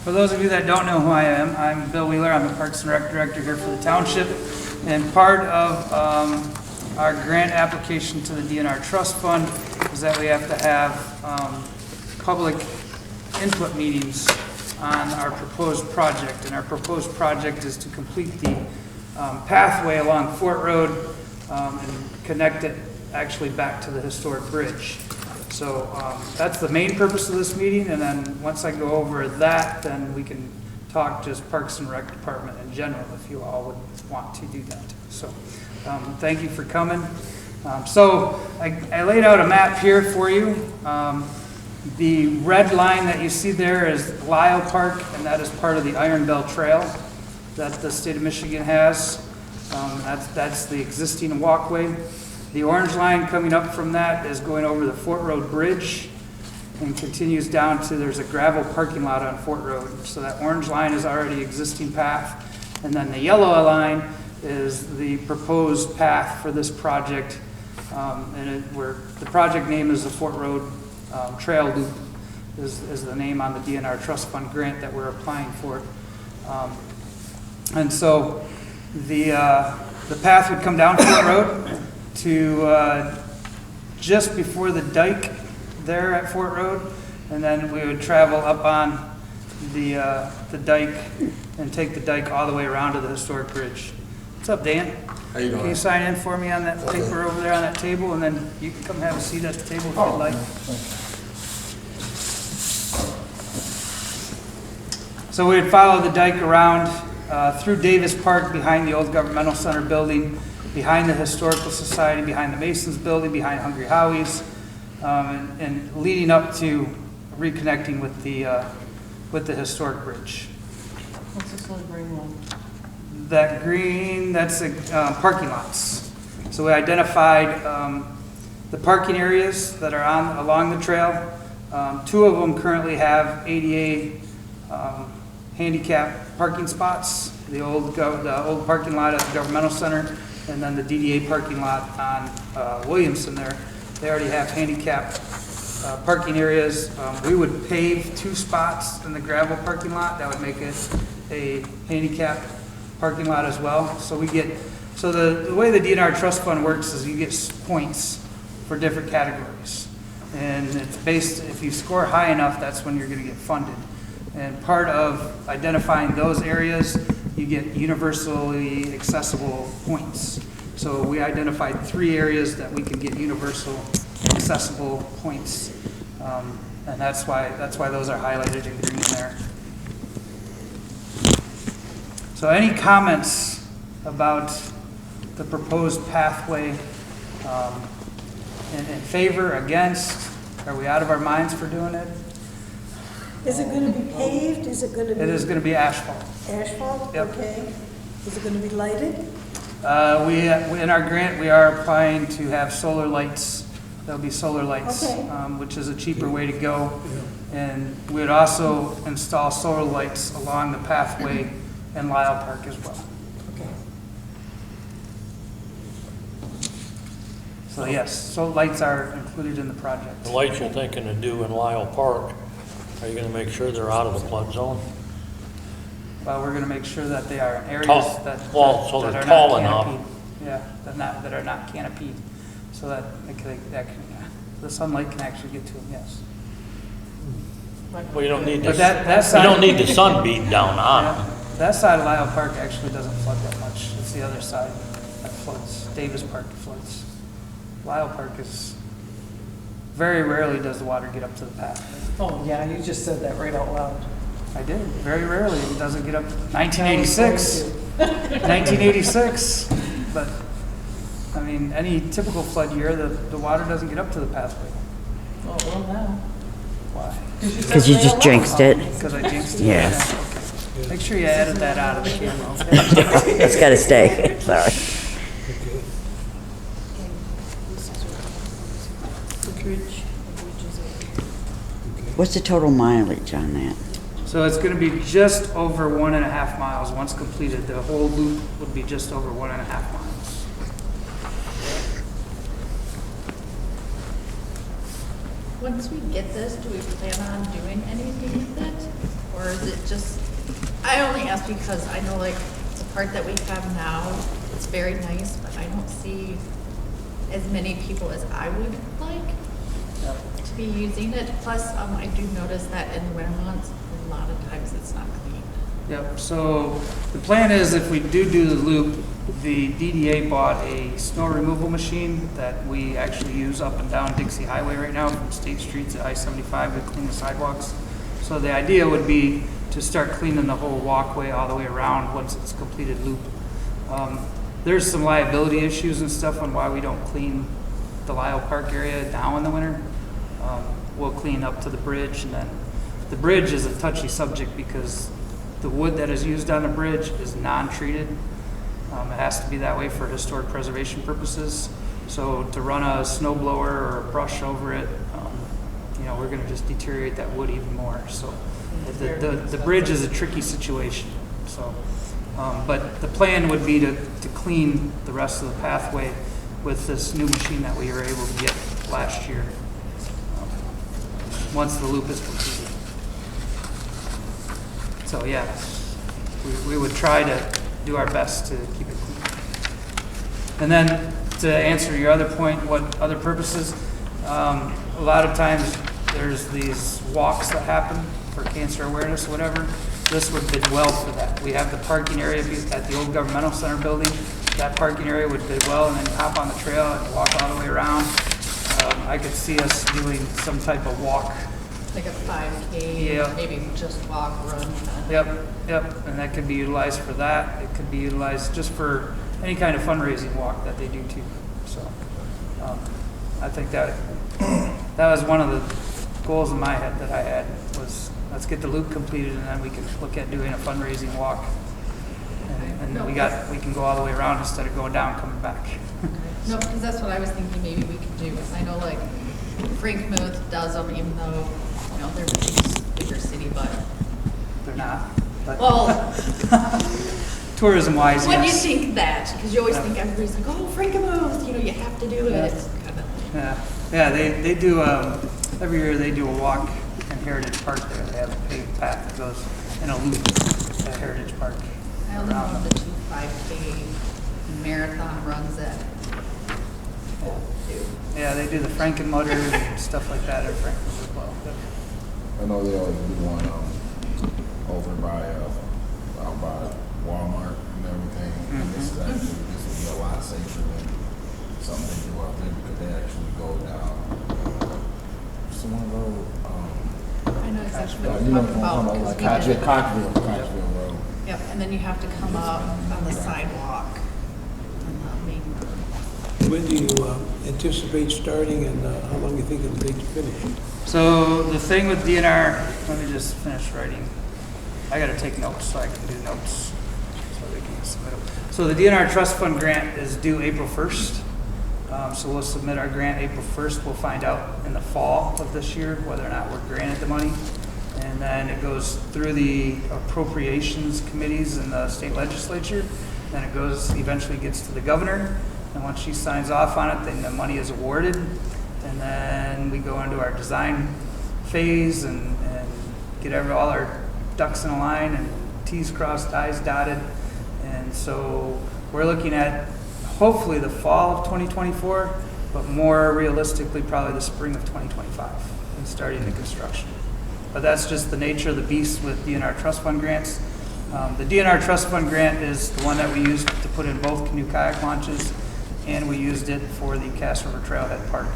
For those of you that don't know who I am, I'm Bill Wheeler. I'm the Parks and Rec Director here for the township. And part of our grant application to the DNR Trust Fund is that we have to have public input meetings on our proposed project. And our proposed project is to complete the pathway along Fort Road and connect it actually back to the historic bridge. So that's the main purpose of this meeting, and then once I go over that, then we can talk just Parks and Rec Department in general, if you all would want to do that. So thank you for coming. So I laid out a map here for you. The red line that you see there is Lyle Park, and that is part of the Iron Bell Trail that the state of Michigan has. That's the existing walkway. The orange line coming up from that is going over the Fort Road Bridge and continues down to, there's a gravel parking lot on Fort Road. So that orange line is already existing path. And then the yellow line is the proposed path for this project. Where the project name is the Fort Road Trail Loop is the name on the DNR Trust Fund grant that we're applying for. And so the path would come down Fort Road to just before the dike there at Fort Road, and then we would travel up on the dike and take the dike all the way around to the historic bridge. What's up, Dan? How you doing? Can you sign in for me on that paper over there on that table, and then you can come have a seat at the table if you'd like. So we'd follow the dike around through Davis Park, behind the old Governmental Center building, behind the Historical Society, behind the Masons building, behind Hungry Howie's, and leading up to reconnecting with the historic bridge. What's this little green one? That green, that's the parking lots. So we identified the parking areas that are along the trail. Two of them currently have ADA handicap parking spots. The old parking lot at the Governmental Center, and then the DDA parking lot on Williamson there. They already have handicapped parking areas. We would pave 2 spots in the gravel parking lot. That would make it a handicapped parking lot as well. So the way the DNR Trust Fund works is you get points for different categories. And it's based, if you score high enough, that's when you're going to get funded. And part of identifying those areas, you get universally accessible points. So we identified 3 areas that we can get universal accessible points. And that's why those are highlighted in green there. So any comments about the proposed pathway, in favor, against? Are we out of our minds for doing it? Is it going to be paved? Is it going to be? It is going to be asphalt. Asphalt? Yep. Okay. Is it going to be lighted? In our grant, we are applying to have solar lights. There'll be solar lights, Okay. Which is a cheaper way to go. And we would also install solar lights along the pathway in Lyle Park as well. Okay. So yes, solar lights are included in the project. The lights you're thinking to do in Lyle Park, are you gonna make sure they're out of the flood zone? Well, we're going to make sure that they are in areas Tall- that so that they're are tall not enough. canopied. Yeah, that are not canopied, so that the sunlight can actually get to them. Yes. Well, you don't need But this, that you side, don't need the sun beating down on them. that side of Lyle Park actually doesn't flood that much. It's the other side that floods. Davis Park floods. Lyle Park is very rarely does the water get up to the path. Oh, yeah, you just said that right out loud. I did. Very rarely. It doesn't get up. 1986. 1986. But, I mean, any typical flood year, the water doesn't get up to the pathway. Oh, well, now. Why? Because you just jinxed it. Because I jinxed it? Yes. Yeah, okay. Make sure you edit that out of the camera, okay? It's got to stay. Sorry. What's the total mileage on that? So it's going to be just over 1.5 miles once completed. The whole loop would be just over 1.5 miles. Once we get this, do we plan on doing anything with it? or is it just, I only ask because I know like the part that we have now, it's very nice, but I don't see as many people as I would like to be using it. Plus, I do notice that in the winter months, a lot of times it's not clean. Yep, so the plan is if we do the loop, the DDA bought a snow removal machine that we actually use up and down Dixie Highway right now from State Streets at I-75 to clean the sidewalks. So the idea would be to start cleaning the whole walkway all the way around once it's completed loop. There's some liability issues and stuff on why we don't clean the Lyle Park area now in the winter. We'll clean up to the bridge, and then the bridge is a touchy subject because the wood that is used on the bridge is non-treated. It has to be that way for historic preservation purposes. So to run a snow blower or a brush over it, we're going to just deteriorate that wood even more. So the bridge is a tricky situation. So, but the plan would be to clean the rest of the pathway with this new machine that we were able to get last year. Once the loop is completed. So yeah, we would try to do our best to keep it clean. And then to answer your other point, what other purposes? A lot of times there's these walks that happen for cancer awareness, whatever. This would bid well for that. We have the parking area at the old governmental center building. That parking area would bid well, and then hop on the trail and walk all the way around. I could see us doing some type of walk. Like a 5K, Yeah. maybe just walk, run. Yep, and that could be utilized for that. It could be utilized just for any kind of fundraising walk that they do too. So, I think that was one of the goals in my head that I had was let's get the loop completed and then we can look at doing a fundraising walk. And we can go all the way around instead of going down, coming back. No, because that's what I was thinking maybe we could do. I know like Frank Muth does them, even though, they're a bigger city, but. They're not. But Well, tourism wise, when you yes. think that, because you always think everybody's like, oh, Frank Muth, you have to do it. Yeah. It's kind of. Yeah, they do, every year they do a walk in Heritage Park there. They have a paved path that goes in a loop at Heritage Park. I only know the 2 5K marathon runs that people do. Yeah, they do the Frankenmutter and stuff like that in Franklin as well. I know they always do one over by out by Walmart and everything. And this would be a lot safer than something they do out there because they actually go down someone road. I know exactly what You you're know, talking about. like because we did it. Coxville Road. Yep, and then you have to come up on the sidewalk on the main road. When do you anticipate starting, and how long do you think it'll take to finish? So the thing with DNR, let me just finish writing. I gotta take notes so I can do notes. So they can submit them. So the DNR Trust Fund grant is due April 1st. So we'll submit our grant April 1st. We'll find out in the fall of this year whether or not we're granted the money. And then it goes through the appropriations committees in the state legislature. Then it goes, eventually gets to the governor. And once she signs off on it, then the money is awarded. And then we go into our design phase and get all our ducks in a line and T's crossed, I's dotted. And so we're looking at hopefully the fall of 2024, but more realistically probably the spring of 2025 and starting the construction. But that's just the nature of the beast with DNR Trust Fund grants. The DNR Trust Fund grant is the one that we used to put in both canoe kayak launches, and we used it for the Cass River Trailhead Park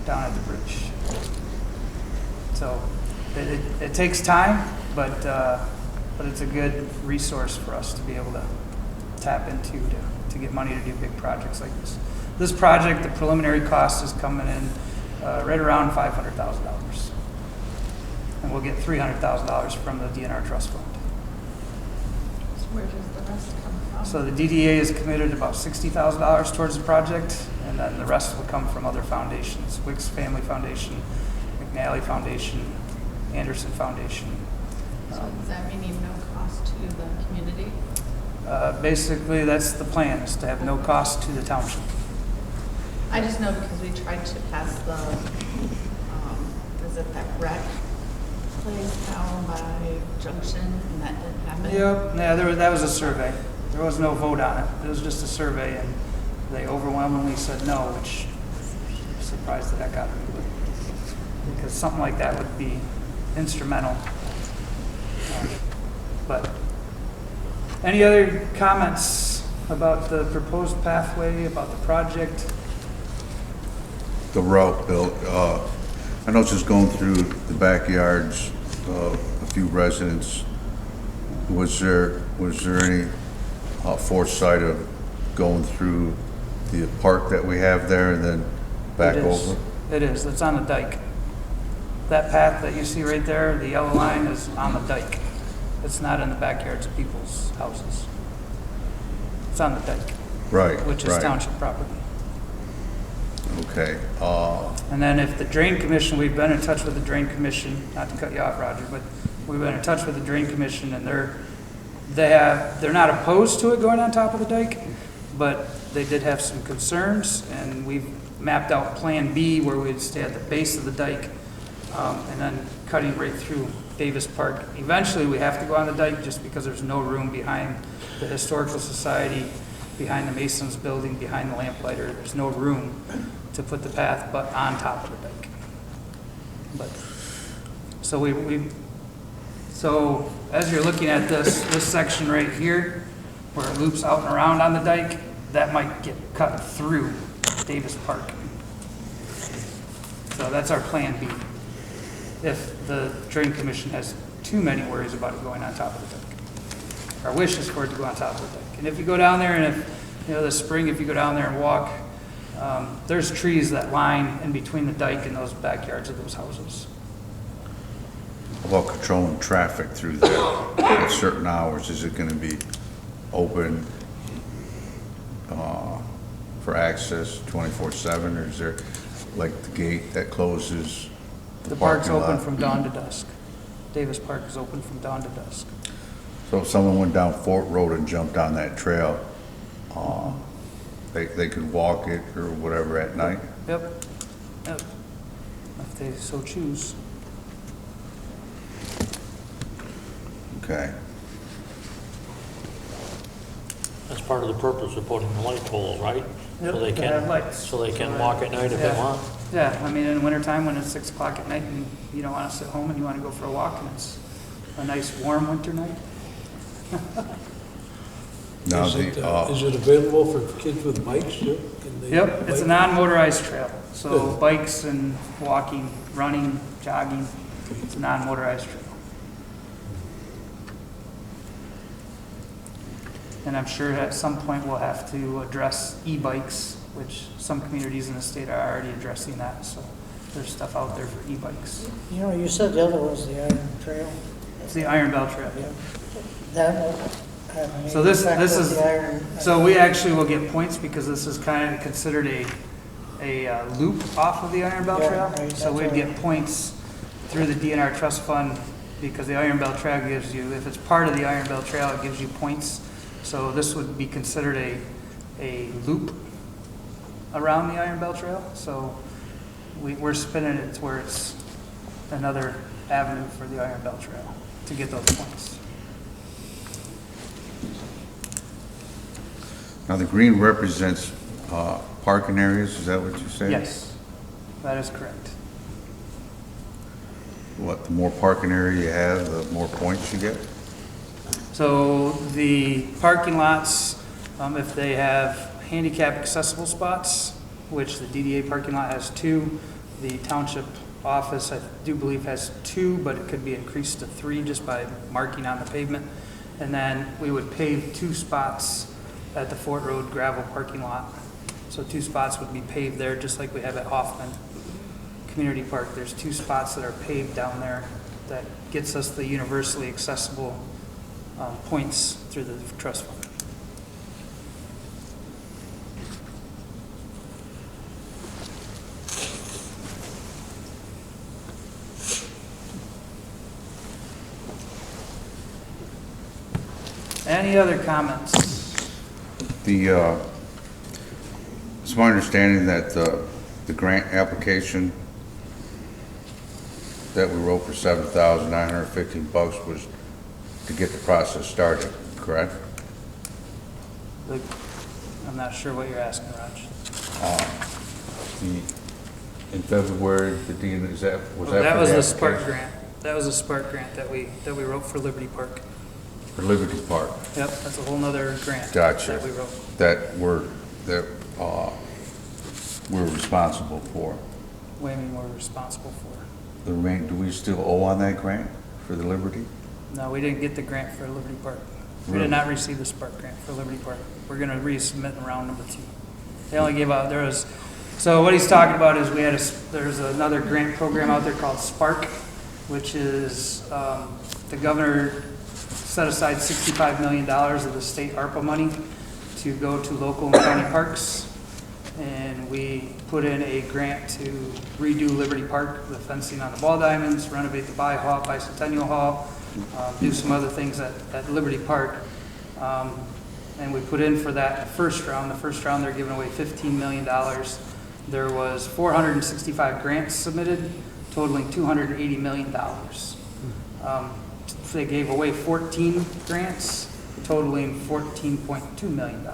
down at the bridge. So it takes time, but it's a good resource for us to be able to tap into to get money to do big projects like this. This project, the preliminary cost is coming in right around $500,000. And we'll get $300,000 from the DNR Trust Fund. So where does the rest come from? So the DDA is committed about $60,000 towards the project, and then the rest will come from other foundations, Wicks Family Foundation, McNally Foundation, Anderson Foundation. So does that mean no cost to the community? Basically, that's the plan, is to have no cost to the township. I just know because we tried to pass the, is it that rec place down by Junction, and that didn't happen? Yep, yeah, that was a survey. There was no vote on it. It was just a survey, and they overwhelmingly said no, which I'm surprised that got me. Because something like that would be instrumental. But any other comments about the proposed pathway, about the project? The route, Bill, I know it's just going through the backyards of a few residents. Was there any foresight of going through the park that we have there and then back It is. over? It is. It's on the dike. That path that you see right there, the yellow line, is on the dike. It's not in the backyards of people's houses. It's on the dike, Right, which is right. township property. Okay, And then if the drain commission, we've been in touch with the drain commission, not to cut you off, Roger, but we've been in touch with the drain commission, and they're not opposed to it going on top of the dike, but they did have some concerns, and we've mapped out Plan B where we'd stay at the base of the dike, and then cutting right through Davis Park. Eventually, we have to go on the dike just because there's no room behind the Historical Society, behind the Masons building, behind the lamplighter. There's no room to put the path but on top of the dike. But, so as you're looking at this section right here, where it loops out and around on the dike, that might get cut through Davis Park. So that's our Plan B. If the drain commission has too many worries about it going on top of the dike. Our wish is for it to go on top of the dike. And if you go down there, and if, this spring, if you go down there and walk, there's trees that line in between the dike and those backyards of those houses. about controlling traffic through there at certain hours, is it gonna be open for access 24/7, or is there like the gate that closes The park's parking lot? open from dawn to dusk. Davis Park is open from dawn to dusk. So if someone went down Fort Road and jumped on that trail, they could walk it or whatever at night? Yep. If they so choose. Okay. That's part of the purpose of putting the light poles, right? Yep, So they to have can, lights. so they So can that- walk at night if they yeah. want. Yeah, I mean, in the wintertime, when it's 6 o'clock at night and you don't want to sit home and you want to go for a walk and it's a nice warm winter night. Now, Is it available for kids with bikes too? Can they Yep, it's a bike? non-motorized trail, so Good. bikes and walking, running, jogging, it's a non-motorized trail. And I'm sure at some point we'll have to address e-bikes, which some communities in the state are already addressing that, so there's stuff out there for e-bikes. You know, you said the other was the Iron Trail. It's the Iron Bell Trail. That won't have any So this effect with is, the Iron. so we actually will get points because this is kind of considered a loop off of the Iron Bell Yeah, Trail. right, So that's we'd right. get points through the DNR Trust Fund because the Iron Bell Trail gives you, if it's part of the Iron Bell Trail, it gives you points. So this would be considered a loop around the Iron Bell Trail. So we're spinning it to where it's another avenue for the Iron Bell Trail to get those points. Now, the green represents parking areas, is that what you said? Yes, that is correct. What, the more parking area you have, the more points you get? So the parking lots, if they have handicap accessible spots, which the DDA parking lot has 2, the township office, I do believe, has 2, but it could be increased to 3 just by marking on the pavement. And then we would pave 2 spots at the Fort Road gravel parking lot. So 2 spots would be paved there, just like we have at Hoffman Community Park. There's 2 spots that are paved down there that gets us the universally accessible points through the trust fund. Any other comments? It's my understanding that the grant application that we wrote for $7,915 was to get the process started, correct? Like, I'm not sure what you're asking, Raj. In February, the dean, was that for the That was the Spark application? grant. That was the Spark grant that we wrote for Liberty Park. For Liberty Park, Yep, that's a whole nother grant. Gotcha. That we wrote. that we're responsible for. Way more responsible for. The do we still owe on that grant for the Liberty? No, we didn't get the grant for Liberty Park. We Really? did not receive the Spark grant for Liberty Park. We're gonna resubmit in round number 2. They only gave out, so what he's talking about is there's another grant program out there called Spark, which is, the governor set aside $65 million of the state ARPA money to go to local and county parks. And we put in a grant to redo Liberty Park, the fencing on the ball diamonds, renovate the Bicentennial Hall, do some other things at Liberty Park. And we put in for that the first round. The first round, they're giving away $15 million. There was 465 grants submitted, totaling $280 million. They gave away 14 grants, totaling $14.2 million.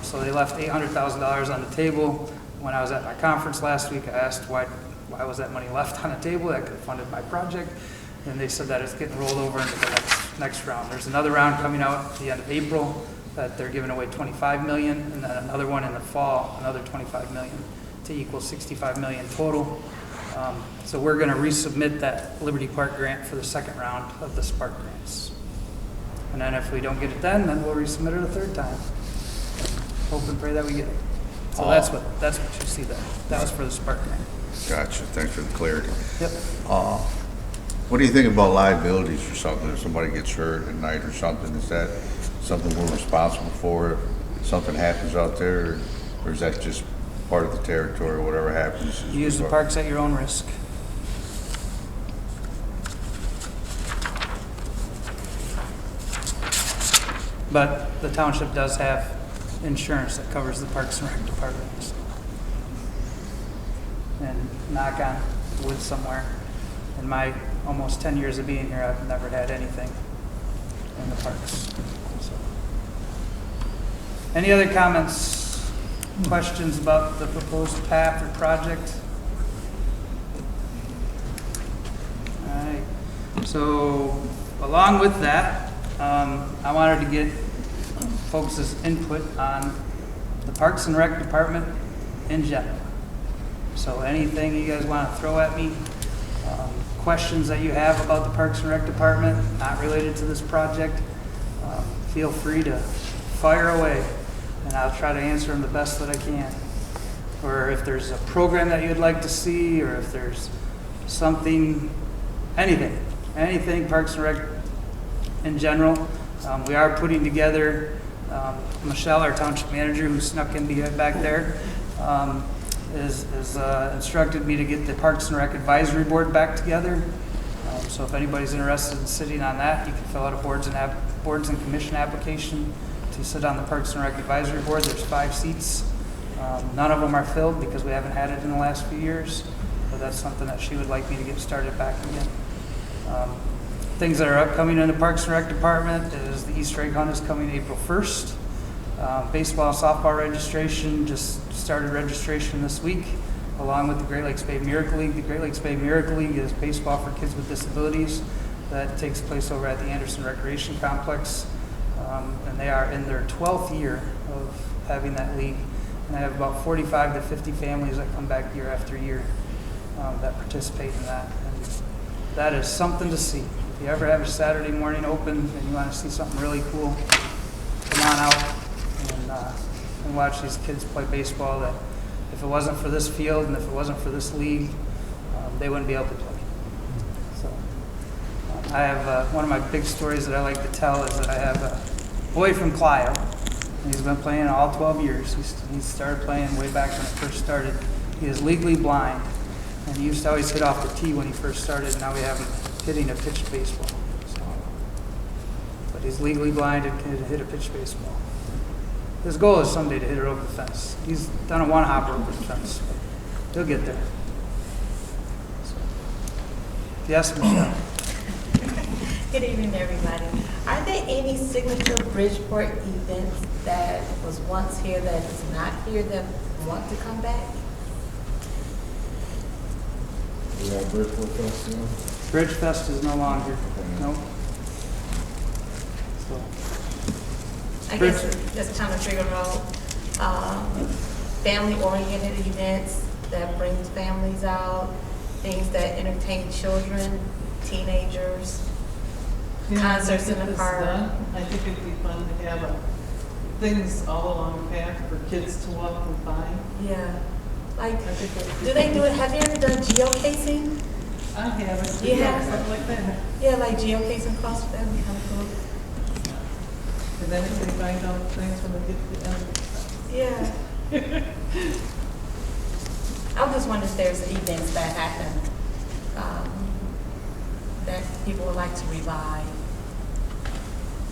So they left $800,000 on the table. When I was at my conference last week, I asked why was that money left on the table? That could have funded my project. And they said that it's getting rolled over into the next round. There's another round coming out at the end of April that they're giving away $25 million, and then another one in the fall, another $25 million to equal $65 million total. So we're going to resubmit that Liberty Park grant for the second round of the Spark grants. And then if we don't get it then we'll resubmit it a third time. Hope and pray that we get it. So that's what you see there. That was for the Spark grant. Gotcha, thanks for the clarity. Yep. What do you think about liabilities or something? If somebody gets hurt at night or something, is that something we're responsible for if something happens out there? Or is that just part of the territory, whatever happens? You use the parks at your own risk. But the township does have insurance that covers the Parks and Rec department. And knock on wood somewhere, in my almost 10 years of being here, I've never had anything in the parks. So. Any other comments, questions about the proposed path or project? All right. So along with that, I wanted to get folks' input on the Parks and Rec department in general. So anything you guys want to throw at me, questions that you have about the Parks and Rec department, not related to this project, feel free to fire away, and I'll try to answer them the best that I can. Or if there's a program that you'd like to see, or if there's something, anything Parks and Rec in general. We are putting together, Michelle, our township manager, who snuck in back there, is instructed me to get the Parks and Rec Advisory Board back together. So if anybody's interested in sitting on that, you can fill out a boards and commission application to sit on the Parks and Rec Advisory Board. There's 5 seats. None of them are filled because we haven't had it in the last few years, but that's something that she would like me to get started back again. Things that are upcoming in the Parks and Rec department is the Easter egg hunt is coming April 1st. Baseball and softball registration, just started registration this week, along with the Great Lakes Bay Miracle League. The Great Lakes Bay Miracle League is baseball for kids with disabilities. That takes place over at the Anderson Recreation Complex. And they are in their 12th year of having that league. And I have about 45 to 50 families that come back year after year that participate in that. And that is something to see. If you ever have a Saturday morning open and you want to see something really cool, come on out and watch these kids play baseball. That if it wasn't for this field and if it wasn't for this league, they wouldn't be able to play. So I have one of my big stories that I like to tell is that I have a boy from Clio, and he's been playing all 12 years. He started playing way back when it first started. He is legally blind, and he used to always hit off the tee when he first started, and now we have him hitting a pitched baseball. So, but he's legally blind and can hit a pitched baseball. His goal is someday to hit it over the fence. He's done a one-hopper over the fence, but he'll get there. So, Yes, Michelle? Good evening, everybody. Are there any signature Bridgeport events that was once here that is not here that want to come back? We have Bridgeport Festival. Bridge Fest is no longer, nope. So, I guess just trying to figure out family-oriented events that brings families out, things that entertain children, teenagers, Yeah, concerts in if the it's park. done, I think it'd be fun to have things all along the path for kids to walk and find. Yeah, like, I think that'd be do they fun. do it, have you ever done geocaching? I haven't. You have? Something like that. Yeah, like geocaching across, that would be kind of cool. And then if they find out things when they get to the end. Yeah. I was just wondering if there's events that happen, that people would like to revive.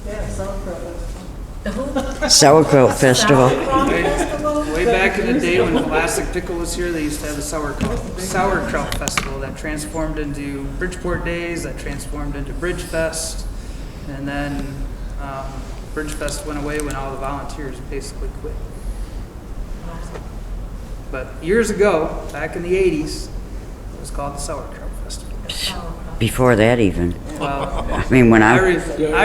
Yeah, sauerkraut is fun. The who? Sauerkraut Festival. Sauerkraut Festival? way back in the day when Classic Pickle was here, they used to have a sauerkraut festival that transformed into Bridgeport Days, that transformed into Bridge Fest, and then Bridge Fest went away when all the volunteers basically quit. But years ago, back in the 80s, it was called the Sauerkraut Festival. Sauerkraut. Before that even. Well, I mean, when I I,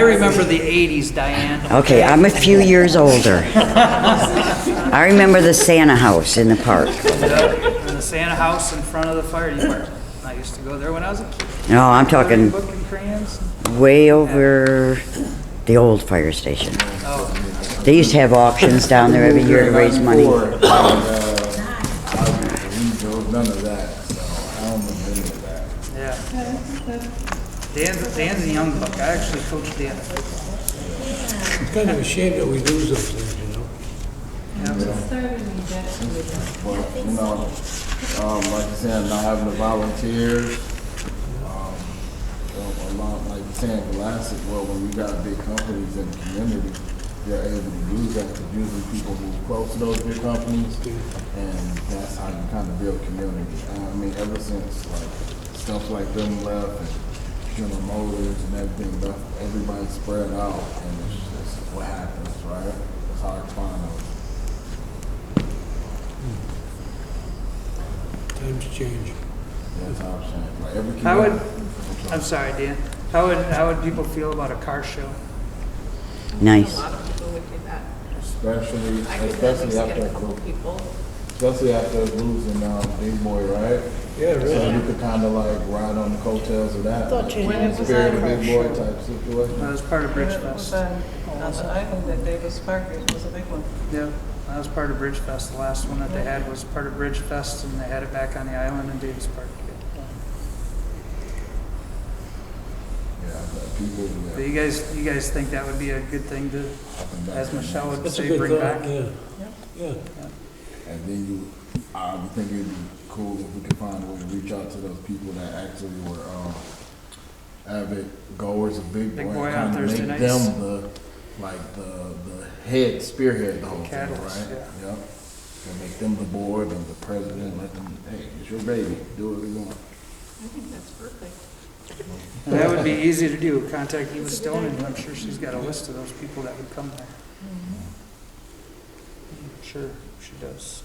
remember the 80s, Diane. okay, I'm a few years older. I remember the Santa house in the park. And the Santa house in front of the fire department. I used to go there when I was a kid. No, I'm talking Book and crayons. way over the old fire station. Oh, They used to have auctions down there every year to raise money. There was none of that, so I don't know any of that. yeah. Dan's a young buck. I actually coached Dan. It's kind of a shame that we lose those things, you know? Yeah. But, you know, like I said, not having the volunteers, a lot, like you're saying, Classic, well, when we got big companies in the community, they're able to use that because usually people move close to those big companies, and that's how you kind of build community. I mean, ever since like stuff like them left and General Motors and everything left, everybody spread out, and it's just what happens, right? It's hard to find those. Times change. That's how it's changed. Like every How would, community- I'm sorry, Dan. How would people feel about a car show? Nice. A lot of people would do that. especially I could at least get a after couple people. losing Big Boy, right? Yeah, So really. you could kind of like ride on the coattails of that. Thought you like, had to spirit of sign Big Boy type situation. That was part of Bridge When it was Fest. on the island at Davis Park, it was a big one. Yeah, that was part of Bridge Fest. The last one that they had was part of Bridge Fest, and they had it back on the island in Davis Park. Yeah, but people. So you guys think that would be a good thing to, as Michelle would That's a say, good bring thought, back? yeah. Yeah. And then I would think it'd be cool if we could find a way to reach out to those people that actually were avid goers of Big Boy. Big Boy and on kinda Thursday make nights. them the spearhead the whole thing, Catalyst, right? yeah. Yep. And make them the board and the president, let them, hey, it's your baby, do what you want. I think that's perfect. And that would be easy to do. Contact Eva Stone, and I'm sure she's got a list of those people that would come there. I'm sure she does.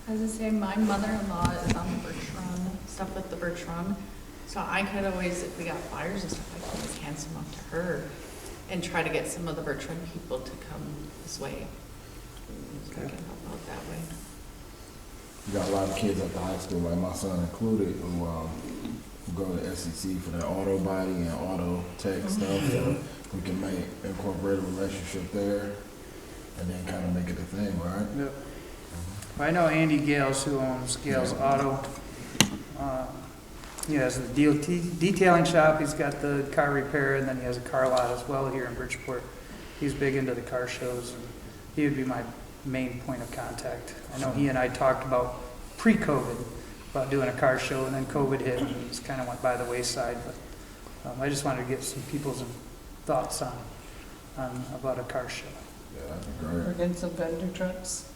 I was gonna say, my mother-in-law is on the birch run, stuff with the birch run. So I could always, if we got flyers and stuff, I could always hand some up to her and try to get some of the birch run people to come this way. So I can help out that way. You got a lot of kids at the high school, like my son included, who go to SEC for their auto body and auto tech stuff. So we can incorporate a relationship there and then kind of make it a thing, right? Yep. I know Andy Gales, who owns Gales Auto. He has the detailing shop, he's got the car repair, and then he has a car lot as well here in Bridgeport. He's big into the car shows, and he would be my main point of contact. I know he and I talked about pre-COVID, about doing a car show, and then COVID hit, and it kind of went by the wayside, but I just wanted to get some people's thoughts on about a car show. Yeah, that'd be We're great. getting some vendor trucks.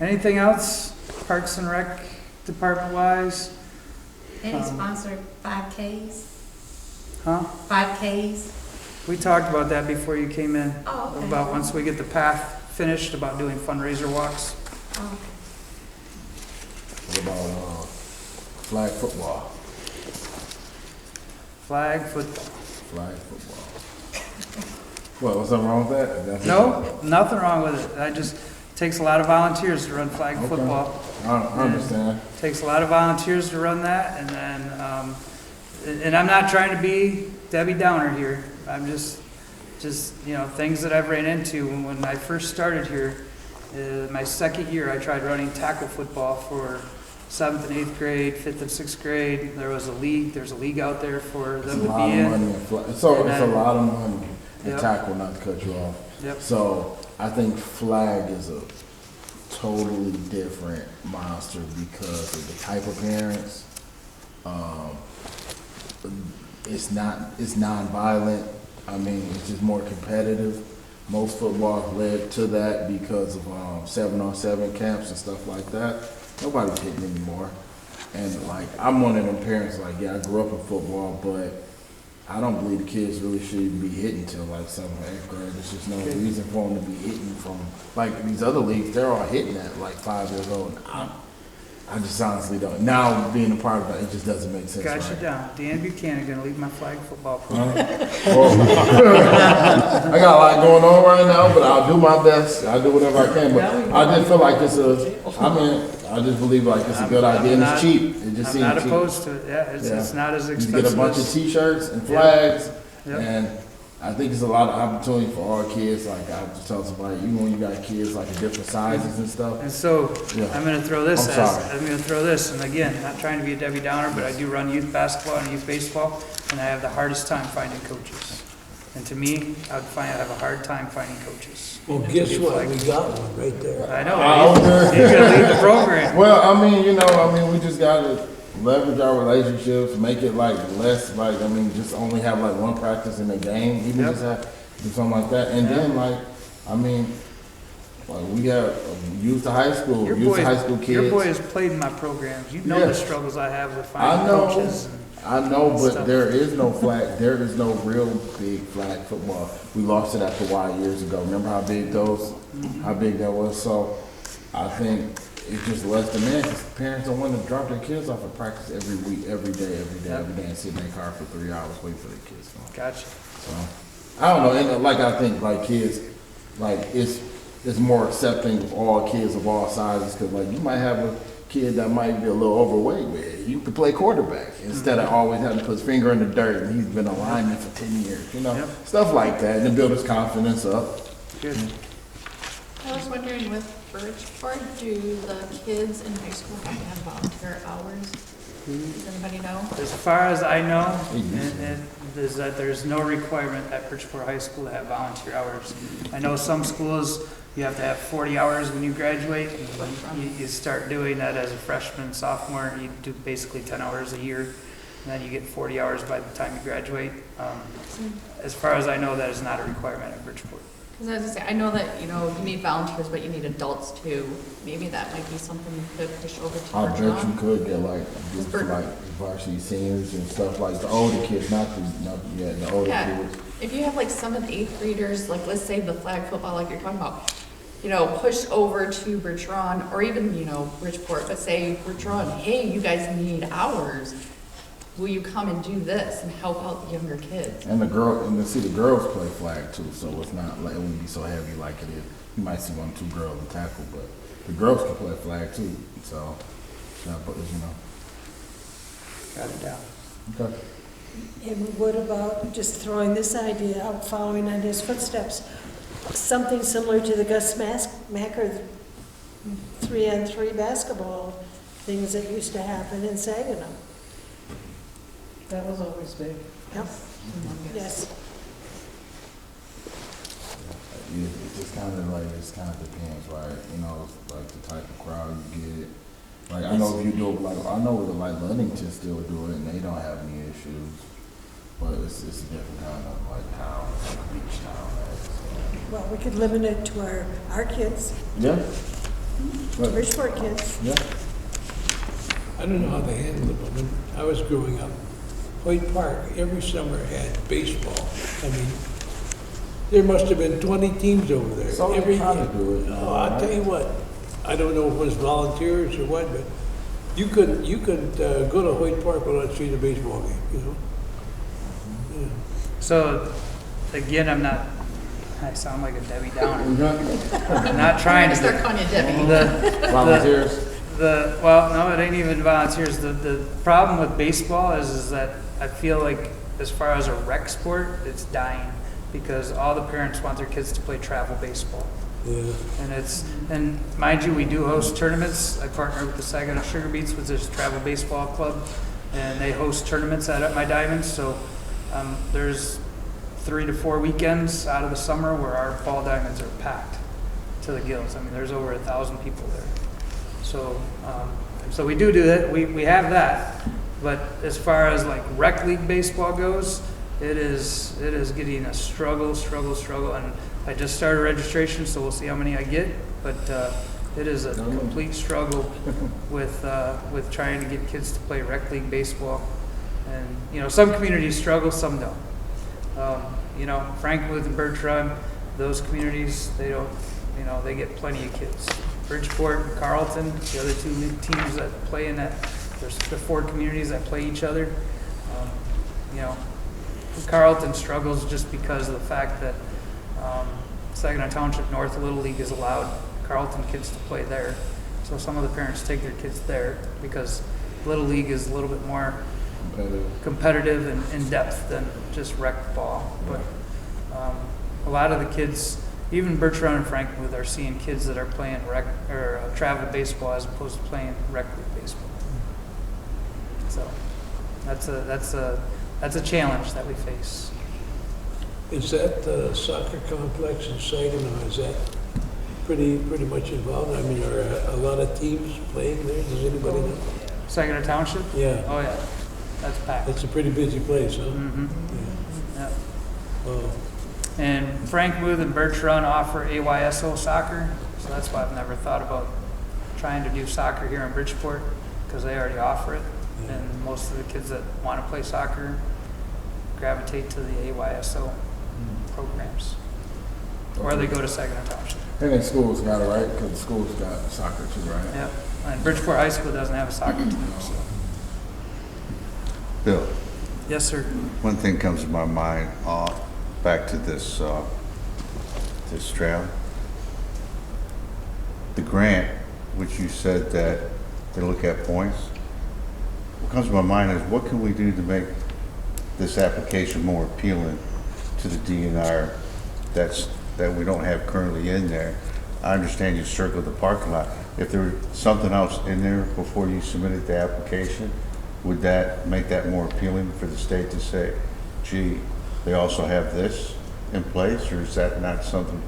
Anything else, Parks and Rec department-wise? Any sponsored 5Ks? Huh? 5Ks? We talked about that before you came in. Oh, okay. About once we get the path finished, about doing fundraiser walks. Oh, What about, flag football? Flag football. Flag football. What, what's something wrong with that? That's No, nothing wrong with it. I just, takes a lot of volunteers to run flag Okay. football. I understand. Takes a lot of volunteers to run that, and then, and I'm not trying to be Debbie Downer here. I'm just, you know, things that I've ran into when I first started here. My second year, I tried running tackle football for 7th and 8th grade, 5th and 6th grade. There's a league out there for It's them a to lot be of in. money in flag. So And it's a then- lot of money in Yep. tackle, not to cut you off. Yep. So I think flag is a totally different monster because of the type of parents. It's non-violent. I mean, it's just more competitive. Most football led to that because of 7-on-7 camps and stuff like that. Nobody's hitting anymore. And like, I'm one of them parents, like, yeah, I grew up in football, but I don't believe the kids really should even be hitting till like 7th or 8th grade. There's just no reason for them to be hitting from, like these other leagues, they're all hitting at like 5 years old. I just honestly don't. Now being a part of it just doesn't make sense. Got you right? down. Dan Buchanan gonna lead my flag football program. Well, I got a lot going on right now, but I'll do my best. I'll do whatever I can. But I just feel like I just believe like it's a good idea and it's cheap. It just I'm seems not cheap. opposed to it, yeah, it's not as You expensive get a bunch of as. T-shirts and flags, Yep. and I think it's a lot of opportunity for all kids. Like I just tell somebody, even when you got kids like in different sizes and stuff. And so, Yeah. I'm gonna throw this I'm sorry. and again, not trying to be a Debbie Downer, but I do run youth basketball and youth baseball, and I have the hardest time finding coaches. And to me, I have a hard time finding coaches. Well, guess what? We got one right there. I know, he's gonna lead the program. Well, we just gotta leverage our relationships, make it like less like, just only have like one practice in a game, even Yep. just have do something like that. And then like we have youth to high school, Your youth boy, to high school kids. your boy has played in my programs. You know Yeah. the struggles I have with I finding know, coaches. but stuff. there is no real big flag football. We lost it at the Y years ago. Remember how big that was? So I think it's just less demand because parents don't want to drop their kids off at practice every week, every day, and sit in their car for 3 hours waiting for their kids. Gotcha. So I don't know. And like I think like kids, like it's more accepting of all kids of all sizes because like you might have a kid that might be a little overweight, but you could play quarterback instead of always having to put his finger in the dirt and he's been a lineman for 10 years, Yep. stuff like that, and to build his confidence up. Good. I was wondering with Bridgeport, do the kids in high school have to have volunteer hours? Does anybody know? As far as I know, They used to. and is that there's no requirement at Bridgeport High School to have volunteer hours. I know some schools, you have to have 40 hours when you graduate. You start doing that as a freshman, sophomore, you do basically 10 hours a year, and then you get 40 hours by the time you graduate. As far as I know, that is not a requirement at Bridgeport. Because I was gonna say, I know that, you need volunteers, but you need adults too. Maybe that might be something you could push over to I bet you Bergeron. could get like groups Bert- like varsity seniors and stuff like the older kids, not the older Yeah, kids. if you have like 7th, 8th graders, like let's say the flag football like you're talking about, push over to Bergeron or even, Bridgeport, but say Bergeron, hey, you guys need hours. Will you come and do this and help out the younger kids? And the girls play flag too, so it's not like it wouldn't be so heavy like it is. You might see 1 or 2 girls in tackle, but the girls can play flag too. So, Got it down. Okay. And what about just throwing this idea out, following in his footsteps? Something similar to the Gus Macker 3-on-3 basketball things that used to happen in Saginaw. That was always big. Yep. Yes. It just kind of depends, right? Like the type of crowd you get. Like I know if you do I know the like Ludington still do it and they don't have any issues, but it's a different kind of like town, like beach town. Right? Well, we could limit it to our kids, Yeah. to Bridgeport kids. Yeah. I don't know how they handle it, but I was growing up, Hoyt Park, every summer had baseball. I mean, there must have been 20 teams over there. So they're every trying to do it now, Oh, I'll right? tell you what, I don't know if it was volunteers or what, but you couldn't go to Hoyt Park without seeing a baseball game, you know? Yeah. So, again, I sound like a Debbie Downer. I'm not trying to. Start calling you Debbie. Volunteers. Well, no, it ain't even volunteers. The problem with baseball is that I feel like as far as a rec sport, it's dying because all the parents want their kids to play travel baseball. Yeah. And mind you, we do host tournaments. I partner with the Saginaw Sugar Beets, which is a travel baseball club, and they host tournaments at my diamonds. So there's 3 to 4 weekends out of the summer where our fall diamonds are packed to the gills. I mean, there's over 1,000 people there. So we do that. We have that. But as far as like rec league baseball goes, it is getting a struggle. And I just started registration, so we'll see how many I get. But it is a complete struggle with trying to get kids to play rec league baseball. And you know, some communities struggle, some don't. You know, Frankenmuth and Bertrand, those communities, they don't. You know, they get plenty of kids. Bridgeport and Carlton, the other two league teams that play in that. There's the 4 communities that play each other. You know, Carlton struggles just because of the fact that Saginaw Township North Little League has allowed Carlton kids to play there. So some of the parents take their kids there because Little League is a little bit more competitive and in depth than just rec ball. But a lot of the kids, even Bertrand and Frankenmuth, are seeing kids that are playing rec or travel baseball as opposed to playing rec league baseball. So that's a challenge that we face. Is that soccer complex in Saginaw, is that pretty much involved? I mean, are a lot of teams playing there? Does anybody know? Saginaw Township? Yeah. Oh yeah, that's packed. That's a pretty busy place, huh? Mm-hmm. Yeah. Yep. Oh, And Frankenmuth and Bertrand offer AYSO soccer, so that's why I've never thought about trying to do soccer here in Bridgeport because they already offer it, and most of the kids that want to play soccer gravitate to the AYSO programs, or they go to Saginaw Township. And then schools got it, right? Because the schools got soccer too, right? Yep. And Bridgeport High School doesn't have a soccer team. So. Bill, Yes, sir. one thing comes to my mind, back to this trail. The grant, which you said that they look at points. What comes to my mind is what can we do to make this application more appealing to the DNR that we don't have currently in there? I understand you circled the parking lot. If there was something else in there before you submitted the application, would that make that more appealing for the state to say, gee, they also have this in place, or is that not something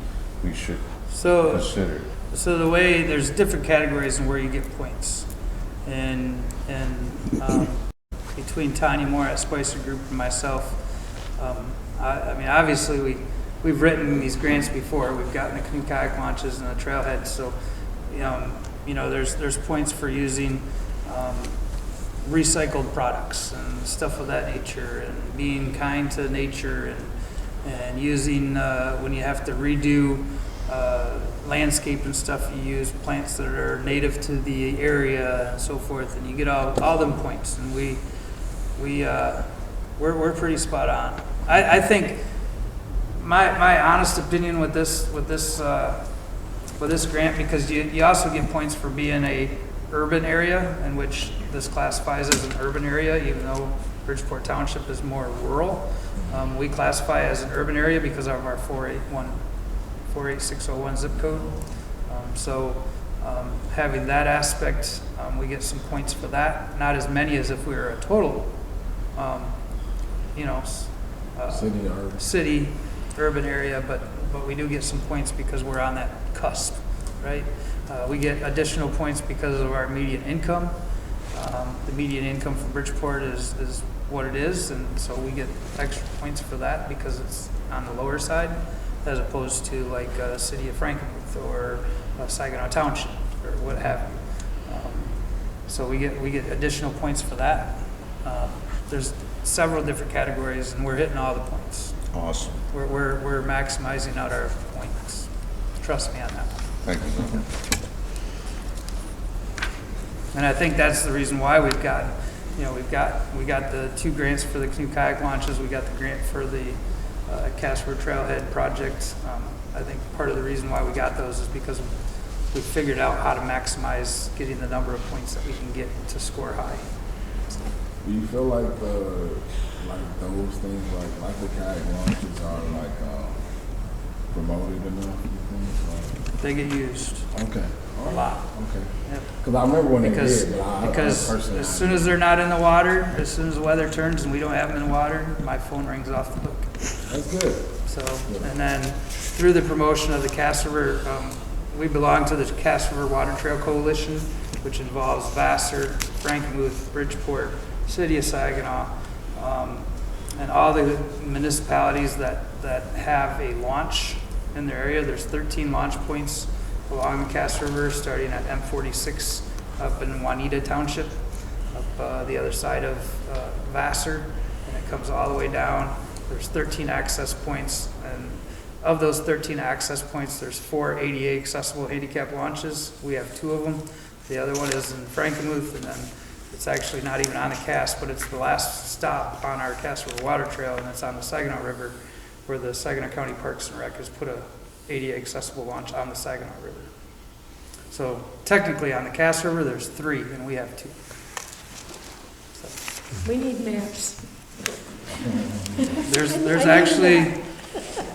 we should consider? So the way, there's different categories in where you get points. And between Tanya Moore at Spicer Group and myself, I mean, obviously we've written these grants before. We've gotten the canoe kayak launches and the trailheads. So, you know, there's points for using recycled products and stuff of that nature, and being kind to nature, and using when you have to redo landscape and stuff, you use plants that are native to the area and so forth, and you get all them points. And we're pretty spot on. I think my honest opinion with this grant, because you also get points for being a urban area, in which this classifies as an urban area, even though Bridgeport Township is more rural. We classify as an urban area because of our 48601 zip code. So having that aspect, we get some points for that. Not as many as if we were a total, city urban area, but we do get some points because we're on that cusp, right? We get additional points because of our median income. The median income for Bridgeport is what it is, and so we get extra points for that because it's on the lower side, as opposed to like city of Frankenmuth or Saginaw Township or what have you. So we get additional points for that. There's several different categories, and we're hitting all the points. Awesome. We're maximizing out our points. Trust me on that one. Thank you. And I think that's the reason why we got the 2 grants for the canoe kayak launches. We got the grant for the Casper Trailhead project. I think part of the reason why we got those is because we figured out how to maximize getting the number of points that we can get to score high. Do you feel like those things, like the kayak launches, are promoted enough? You think? They get used Okay. a lot. Okay. Yep. Because I remember when Because, they did, but because personally, as soon as they're not in the water, as soon as the weather turns and we don't have them in the water, my phone rings off the hook. that's good. So, and then through the promotion of the Cass River, we belong to the Cass River Water Trail Coalition, which involves Vassar, Frankenmuth, Bridgeport, City of Saginaw, and all the municipalities that have a launch in their area. There's 13 launch points along the Cass River, starting at M46 up in Juanita Township, up the other side of Vassar, and it comes all the way down. There's 13 access points, and of those 13 access points, there's 4 ADA accessible handicap launches. We have 2 of them. The other one is in Frankenmuth, and then it's actually not even on the Cass, but it's the last stop on our Cass River Water Trail, and it's on the Saginaw River, where the Saginaw County Parks and Rec has put a ADA accessible launch on the Saginaw River. So technically on the Cass River, there's 3, and we have 2. So We need maps. there's actually,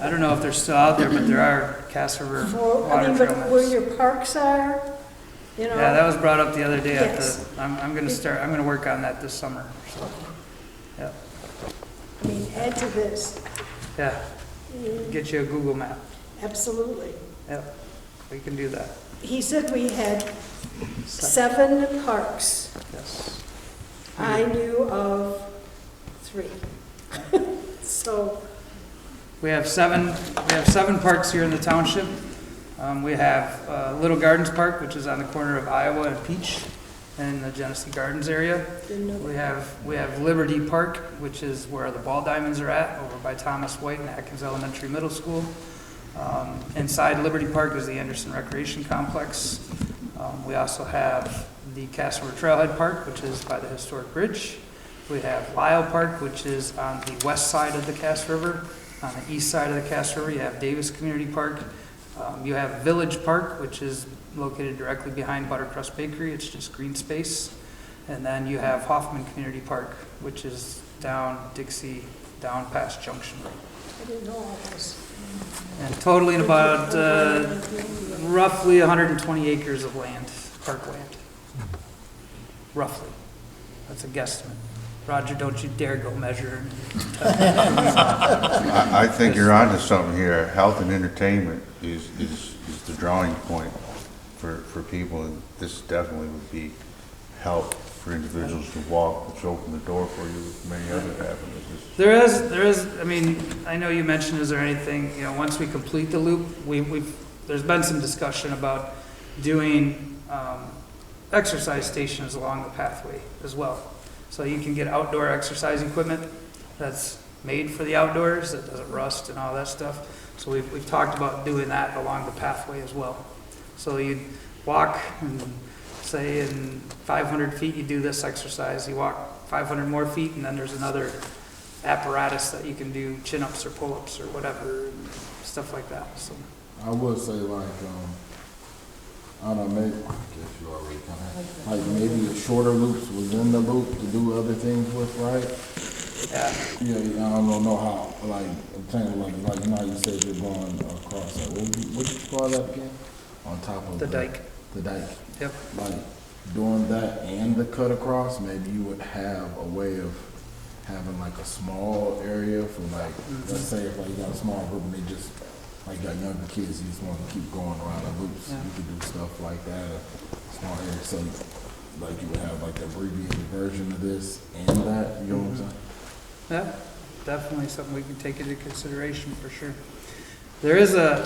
I don't know if they're still out there, but there are Cass River water trail But where maps. your parks are, you know. Yeah, that was brought up the other day at Yes. I'm gonna work on that this summer. So, yeah, I mean, add to this, yeah, get you a Google map. absolutely. Yep, we can do that. He said we had 7 parks. Yes. I knew of 3. So, We have 7 parks here in the township. We have Little Gardens Park, which is on the corner of Iowa and Peach in the Genesee Gardens area. didn't know We that. have Liberty Park, which is where the ball diamonds are at, over by Thomas White and Atkins Elementary Middle School. Inside Liberty Park is the Anderson Recreation Complex. We also have the Cass River Trailhead Park, which is by the historic bridge. We have Lyle Park, which is on the west side of the Cass River. On the east side of the Cass River, you have Davis Community Park. You have Village Park, which is located directly behind Buttercrust Bakery. It's just green space. And then you have Hoffman Community Park, which is down Dixie, down past Junction Road. I didn't know all this. And totaling about roughly 120 acres of land, parkland. Roughly. That's a guesstimate. Roger, don't you dare go measure. I think you're onto something here. Health and entertainment is the drawing point for people, and this definitely would be help for individuals to walk, which open the door for you with many other avenues. There is, I mean, I know you mentioned, is there anything, once we complete the loop, there's been some discussion about doing exercise stations along the pathway as well. So you can get outdoor exercise equipment that's made for the outdoors, that doesn't rust and all that stuff. So we've talked about doing that along the pathway as well. So you walk and say in 500 feet you do this exercise, you walk 500 more feet, and then there's another apparatus that you can do chin-ups or pull-ups or whatever, and stuff like that. So I would say I don't know, maybe, I guess you already kind of, maybe shorter loops within the loop to do other things with, right? yeah, Yeah, I don't know how, I'm saying, like, you know how you said you're going across that, what did you call that again? On top of the dike. The dike. Yep. Like, doing that and the cut across, maybe you would have a way of having like a small area for like, let's say if like you got a small group and they just, like got younger kids, you just want to keep going around the loops, Yeah. you could do stuff like that, a small area, so like you would have like the abbreviated version of this and that, you know what I'm saying? Yeah, definitely something we can take into consideration for sure. There is a,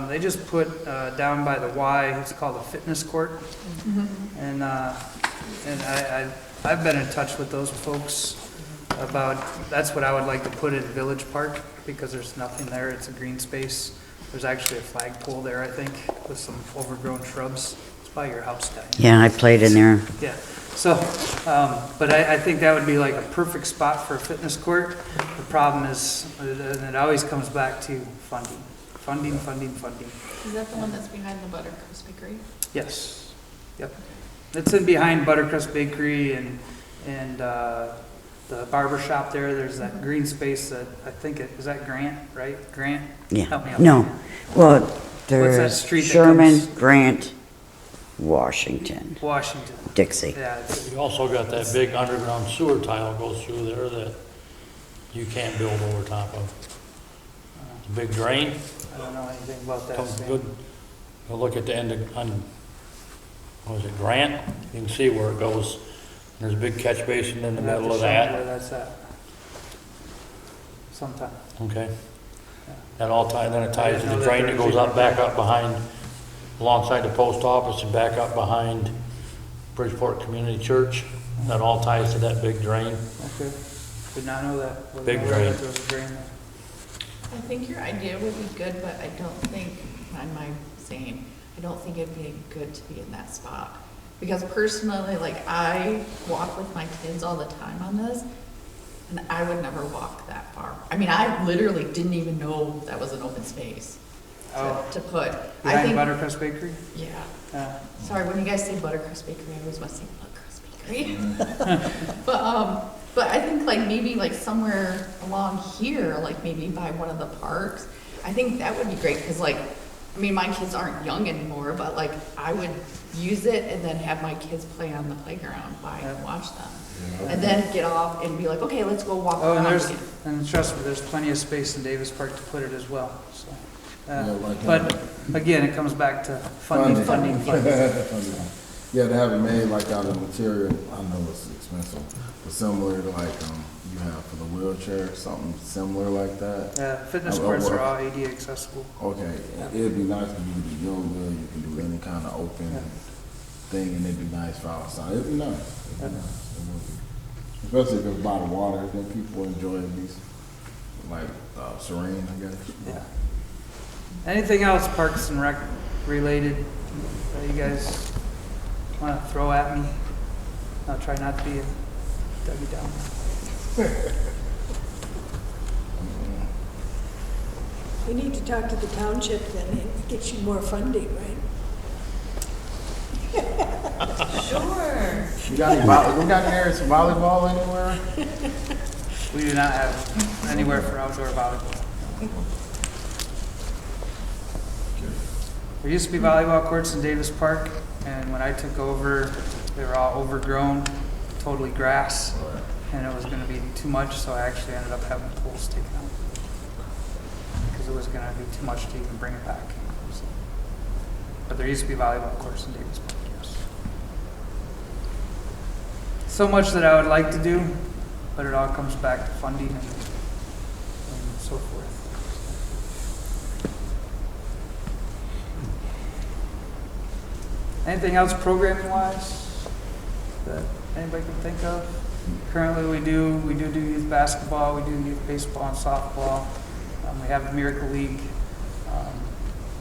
they just put down by the Y, it's called a fitness court. And I I've been in touch with those folks about, that's what I would like to put in Village Park, because there's nothing there, it's a green space. There's actually a flagpole there, I think, with some overgrown shrubs. It's by your house, Diane. Yeah, I played in there. Yeah, so, but I think that would be like a perfect spot for a fitness court. The problem is, and it always comes back to funding. Funding. Is that the one that's behind the Buttercrust Bakery? Yes, yep. It's in behind Buttercrust Bakery and the barber shop there. There's that green space that, I think is that Grant, right? Grant? Help me Yeah, out. no. Well, that there's street that Sherman, comes- Grant, Washington, Washington. Dixie. Yeah, it's- You also got that big underground sewer tile goes through there that you can't build over top of. The big drain, I don't know anything about that. comes Stan. good. Go look at the end of, what is it, Grant? You can see where it goes. There's a big catch basin in the You'll have middle to of show me that. where that's at. Sometime. Okay. That all ties, then it ties to I didn't know the that drain there that was goes even- up, back up behind, alongside the post office and back up behind Bridgeport Community Church. That all ties to that big drain. Okay. Did not know that. Wasn't Big aware drain. that there was a drain there. I think your idea would be good, but I don't think, on my saying, I don't think it'd be good to be in that spot. Because personally, like, I walk with my kids all the time on this, and I would never walk that far. I mean, I literally didn't even know that was an open space Oh. to put. I Behind think, Buttercrust Bakery? yeah. Sorry, when you guys say Buttercrust Bakery, I always want to say Buttercrust Bakery. But I think like maybe like somewhere along here, like maybe by one of the parks, I think that would be great, because like, I mean, my kids aren't young anymore, but like, I would use it and then have my kids play on the playground while I watch them. And then get off and be like, okay, let's go walk Oh, around. and trust me, there's plenty of space in Davis Park to put it as well, so. Yeah, like But again, it comes back to funding. Yeah, to have it made like out of material, I know it's expensive, but similar to like, you have for the wheelchair, something similar like that. Fitness courts are all AD accessible. Okay, it'd be nice if you can do yoga, you can do any kind of open thing, and it'd be nice for outside. It'd be nice. It'd be nice. It would be. Especially if it's by the water, then people enjoy at least, like, serene, I guess. Yeah. Anything else Parks and Rec related that you guys want to throw at me? I'll try not to be a Debbie Downer. We need to talk to the township then and get you more funding, right? Sure. We got any areas for volleyball anywhere? We do not have anywhere for outdoor volleyball. There used to be volleyball courts in Davis Park, and when I took over, they were all overgrown, totally grass, and it was gonna be too much, so I actually ended up having the poles taken out. Because it was gonna be too much to even bring it back. So. But there used to be volleyball courts in Davis Park, yes. So much that I would like to do, but it all comes back to funding and so forth. Anything else programming wise that anybody can think of? Currently we do youth basketball, we do youth baseball and softball. We have the Miracle League.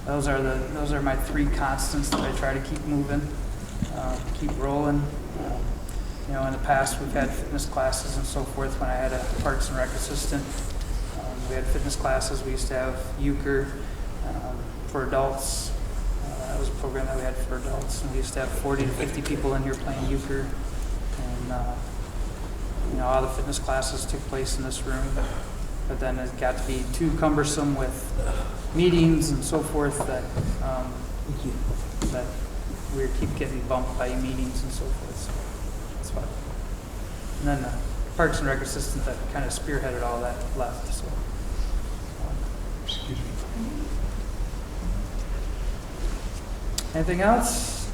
Those are my three constants that I try to keep moving, keep rolling. You know, in the past we've had fitness classes and so forth when I had a Parks and Rec assistant. We had fitness classes, we used to have euchre for adults. That was a program that we had for adults, and we used to have 40 to 50 people in here playing euchre. And, you know, all the fitness classes took place in this room, but then it got to be too cumbersome with meetings and so forth that we keep getting bumped by meetings and so forth, so that's fine. And then the Parks and Rec assistant that kind of spearheaded all that left, so. Excuse me. Anything else?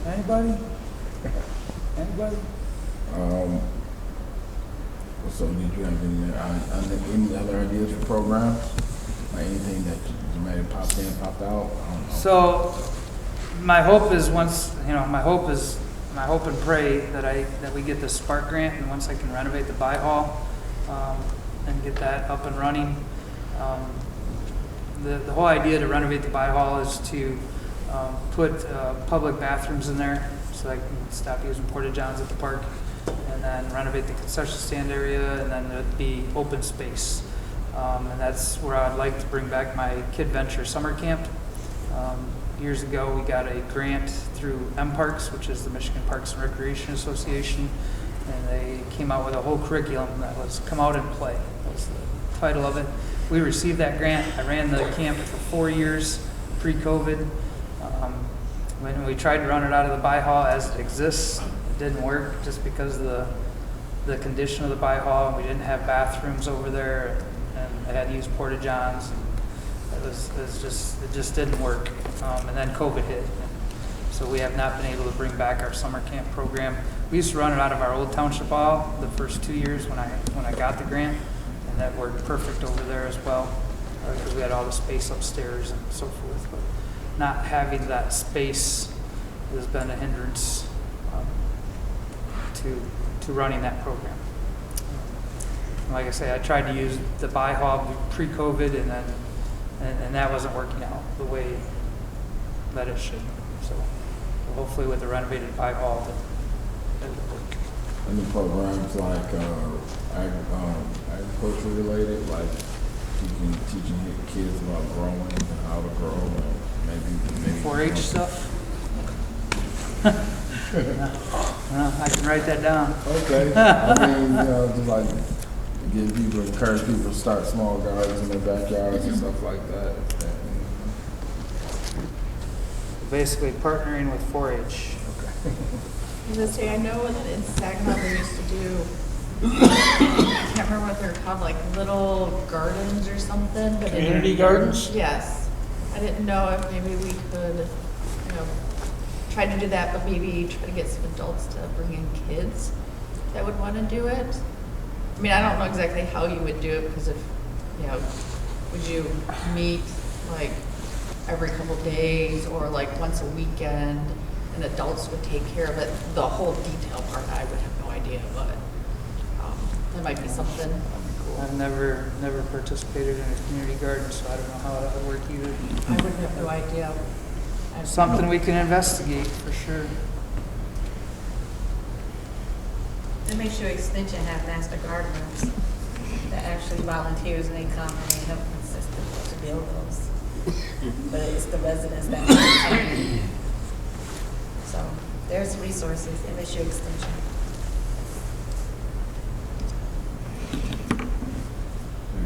Anybody? Anybody? So did you have any other ideas for programs? Like anything that you might have popped in, popped out? I don't know. So, my hope is I hope and pray that we get this Spark grant, and once I can renovate the By Hall, and get that up and running. The whole idea to renovate the By Hall is to put public bathrooms in there so I can stop using porta-johns at the park, and then renovate the concession stand area, and then it'd be open space. And that's where I'd like to bring back my Kid Venture summer camp. Years ago, we got a grant through M-Parks, which is the Michigan Parks and Recreation Association, and they came out with a whole curriculum that was Come Out and Play. That was the title of it. We received that grant. I ran the camp for 4 years pre-COVID. When we tried to run it out of the By Hall as it exists, it didn't work just because of the condition of the By Hall. We didn't have bathrooms over there, and I had to use porta-johns. It just didn't work. And then COVID hit. So we have not been able to bring back our summer camp program. We used to run it out of our old township hall the first 2 years when I got the grant, and that worked perfect over there as well, because we had all the space upstairs and so forth. But not having that space has been a hindrance to running that program. Like I say, I tried to use the By Hall pre-COVID, and that wasn't working out the way that it should. So hopefully with the renovated By Hall, it'll work. Any programs like agriculture related, like teaching kids about growing and how to grow, and maybe 4-H stuff? No, I can write that down. Okay. I mean, just like encourage people to start small gardens in their backyards and stuff like that. Basically partnering with 4-H. I know that in Saginaw they used to do, I can't remember what they're called, like little gardens or something. But Community gardens? Yes. I didn't know if maybe we could, try to do that, but maybe try to get some adults to bring in kids that would want to do it. I mean, I don't know exactly how you would do it, because if, would you meet like every couple days or like once a weekend, and adults would take care of it? The whole detail part, I would have no idea, but that might be something. I've never participated in a community garden, so I don't know how that would work either. I would have no idea. Something we can investigate for sure. And make sure Extension have master gardeners that actually volunteers, and they come and they help consistently to build those. But it's the residents that maintain. So there's resources in MSU Extension.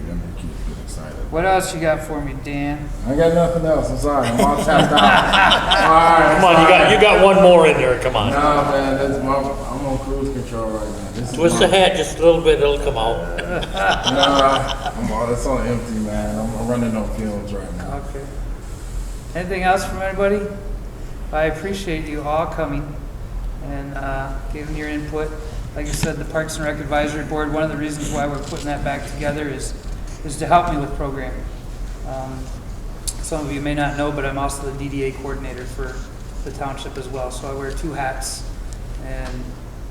Younger kids get excited. What else you got for me, Dan? I ain't got nothing else. I'm sorry. I'm all tapped out. All right. Come on, you got one more in there, come on. Nah, man, I'm on cruise control right now. This is Twist the hat just a little bit, it'll come out. It's on empty, man. I'm running on fumes right now. Okay. Anything else from anybody? I appreciate you all coming and giving your input. Like I said, the Parks and Rec Advisory Board, one of the reasons why we're putting that back together is to help me with programming. Some of you may not know, but I'm also the DDA coordinator for the township as well, so I wear 2 hats, and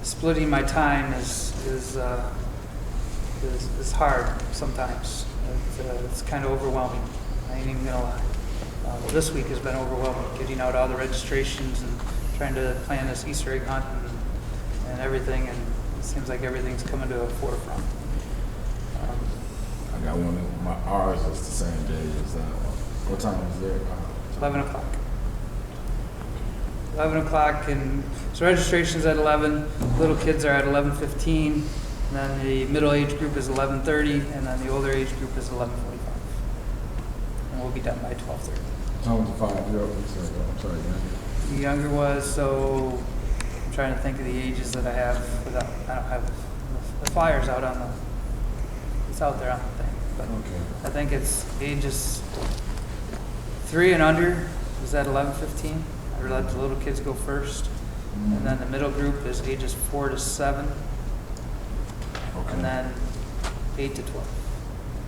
splitting my time is hard sometimes. It's kind of overwhelming. I ain't even gonna lie. This week has been overwhelming, getting out all the registrations and trying to plan this Easter egg hunt and everything, and it seems like everything's coming to a forefront. I got one of my ours is the same day as that one. What time is it? 11 o'clock. 11 o'clock, and so registration's at 11. Little kids are at 11:15, and then the middle age group is 11:30, and then the older age group is 11:45. And we'll be done by 12:30. How was the 5-year-old? I'm sorry, man. The younger was, so I'm trying to think of the ages that I have without, I don't have the flyers out on it's out there on the thing. But Okay. I think it's ages 3 and under is at 11:15. I let the little kids go first. And then the middle group is ages 4 to 7. Okay. And then 8 to 12,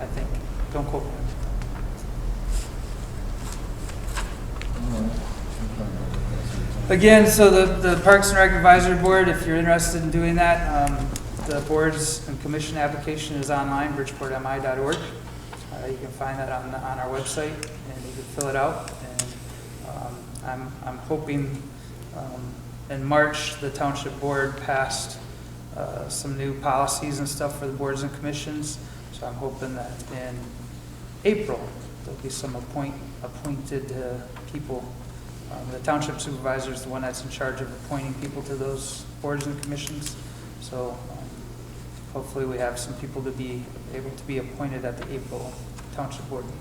I think. Don't quote me. All right. again, so the Parks and Rec Advisory Board, if you're interested in doing that, the boards and commission application is online, bridgeportmi.org. You can find that on our website, and you can fill it out. And I'm hoping in March, the township board passed some new policies and stuff for the boards and commissions. So I'm hoping that in April, there'll be some appointed people. The township supervisor is the one that's in charge of appointing people to those boards and commissions. So hopefully we have some people to be able to be appointed at the April township board meeting.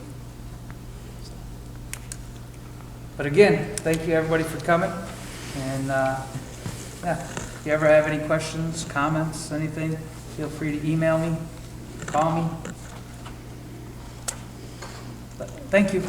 But again, thank you everybody for coming. And yeah, if you ever have any questions, comments, anything, feel free to email me, call me. But thank you.